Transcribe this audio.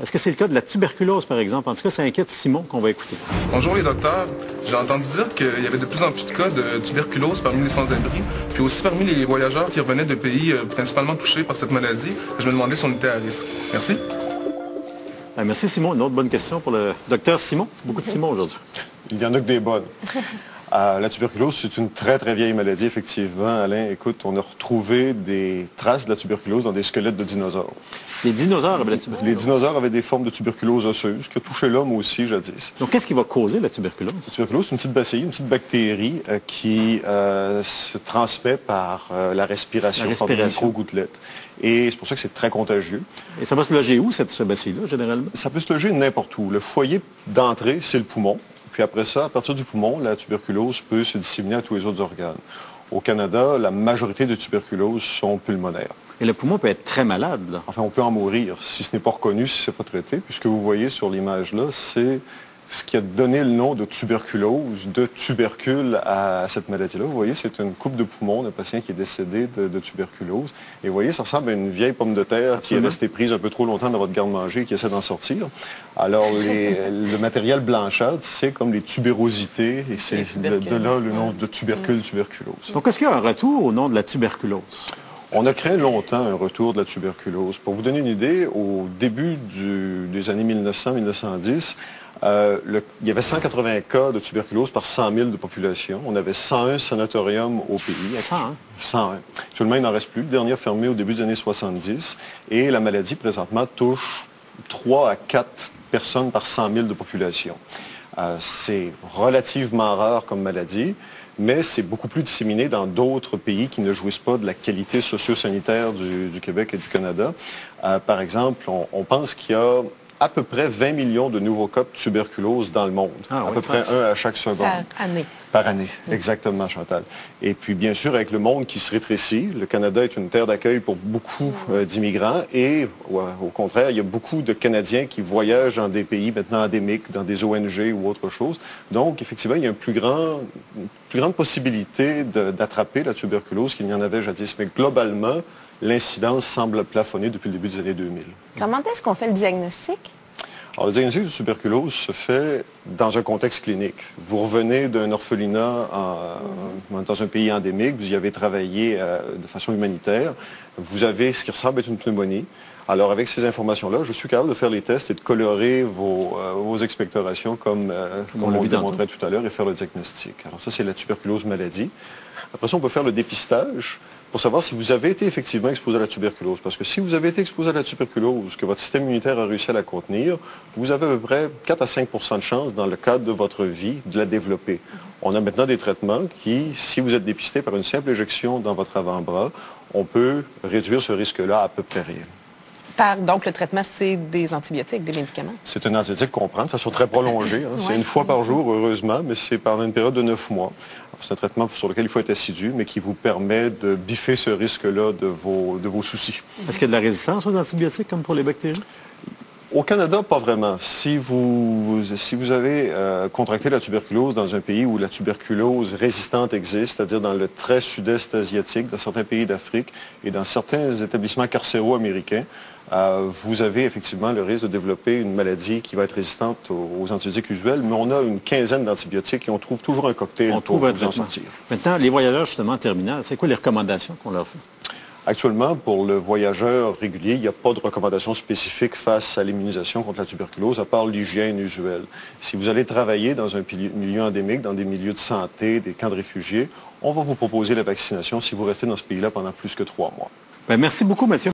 Est-ce que c'est le cas de la tuberculose, par exemple? En tout cas, ça inquiète Simon qu'on va écouter. Bonjour les docteurs. J'ai entendu dire qu'il y avait de plus en plus de cas de tuberculose parmi les sans-abri, puis aussi parmi les voyageurs qui revenaient de pays principalement touchés par cette maladie. Je me demandais si on était à risque. Merci. Merci Simon. Une autre bonne question pour le docteur Simon. Beaucoup de Simon aujourd'hui. Il y en a que des bonnes. La tuberculose, c'est une très, très vieille maladie, effectivement. Alain, écoute, on a retrouvé des traces de la tuberculose dans des squelettes de dinosaures. Les dinosaures avaient la tuberculose? Les dinosaures avaient des formes de tuberculose osseuse, qui a touché l'homme aussi, jadis. Donc, qu'est-ce qui va causer la tuberculose? La tuberculose, c'est une petite bacille, une petite bactérie qui se transmet par la respiration, par des micro-gouttelettes. Et c'est pour ça que c'est très contagieux. Et ça va se loger où, cette bacille-là, généralement? Ça peut se loger n'importe où. Le foyer d'entrée, c'est le poumon. Puis après ça, à partir du poumon, la tuberculose peut se disséminer à tous les autres organes. Au Canada, la majorité des tuberculoses sont pulmonaires. Et le poumon peut être très malade, là. Enfin, on peut en mourir si ce n'est pas reconnu, si ce n'est pas traité. Puis ce que vous voyez sur l'image-là, c'est ce qui a donné le nom de tuberculose, de tubercule à cette maladie-là. Vous voyez, c'est une coupe de poumon d'un patient qui est décédé de tuberculose. Et vous voyez, ça ressemble à une vieille pomme de terre qui est restée prise un peu trop longtemps dans votre garde-manger et qui essaie d'en sortir. Alors, le matériel blanchâtre, c'est comme les tubérosités, et c'est de là le nom de tuberculose. Donc, est-ce qu'il y a un retour au nom de la tuberculose? On a craint longtemps un retour de la tuberculose. Pour vous donner une idée, au début des années 1900-1910, il y avait 180 cas de tuberculose par 100 000 de population. On avait 101 sanatoriums au pays. 101? 101. Actuellement, il n'en reste plus. Le dernier a fermé au début des années 70. Et la maladie, présentement, touche 3 à 4 personnes par 100 000 de population. C'est relativement rare comme maladie, mais c'est beaucoup plus disséminé dans d'autres pays qui ne jouissent pas de la qualité socio-sanitaire du Québec et du Canada. Par exemple, on pense qu'il y a à peu près 20 millions de nouveaux cas de tuberculose dans le monde. À peu près un à chaque seconde. Par année. Par année, exactement, Chantal. Et puis, bien sûr, avec le monde qui se rétrécit, le Canada est une terre d'accueil pour beaucoup d'immigrants et, au contraire, il y a beaucoup de Canadiens qui voyagent dans des pays maintenant endémiques, dans des ONG ou autre chose. Donc, effectivement, il y a une plus grande possibilité d'attraper la tuberculose qu'il n'y en avait jadis. Mais globalement, l'incidence semble plafonner depuis le début des années 2000. Comment est-ce qu'on fait le diagnostic? Alors, le diagnostic de tuberculose se fait dans un contexte clinique. Vous revenez d'un orphelinat dans un pays endémique, vous y avez travaillé de façon humanitaire, vous avez ce qui ressemble à une pneumonie. Alors, avec ces informations-là, je suis capable de faire les tests et de colorer vos expectorations comme on le démontrait tout à l'heure et faire le diagnostic. Alors ça, c'est la tuberculose maladie. Après ça, on peut faire le dépistage pour savoir si vous avez été effectivement exposé à la tuberculose. Parce que si vous avez été exposé à la tuberculose, que votre système immunitaire a réussi à la contenir, vous avez à peu près 4 à 5 % de chance, dans le cadre de votre vie, de la développer. On a maintenant des traitements qui, si vous êtes dépisté par une simple injection dans votre avant-bras, on peut réduire ce risque-là à peu près rien. Donc, le traitement, c'est des antibiotiques, des médicaments? C'est un antibiotique qu'on prend de façon très prolongée. C'est une fois par jour, heureusement, mais c'est pendant une période de 9 mois. C'est un traitement sur lequel il faut être assidu, mais qui vous permet de biffer ce risque-là de vos soucis. Est-ce qu'il y a de la résistance aux antibiotiques, comme pour les bactéries? Au Canada, pas vraiment. Si vous avez contracté la tuberculose dans un pays où la tuberculose résistante existe, c'est-à-dire dans le très sud-est asiatique, dans certains pays d'Afrique et dans certains établissements carcéraux américains, vous avez effectivement le risque de développer une maladie qui va être résistante aux antibiotiques usuels, mais on a une quinzaine d'antibiotiques et on trouve toujours un cocktail pour vous en sortir. Maintenant, les voyageurs, justement, en terminale, c'est quoi les recommandations qu'on leur fait? Actuellement, pour le voyageur régulier, il n'y a pas de recommandation spécifique face à l'immunisation contre la tuberculose, à part l'hygiène usuelle. Si vous allez travailler dans un milieu endémique, dans des milieux de santé, des camps de réfugiés, on va vous proposer la vaccination si vous restez dans ce pays-là pendant plus que 3 mois. Bien, merci beaucoup, Mathieu.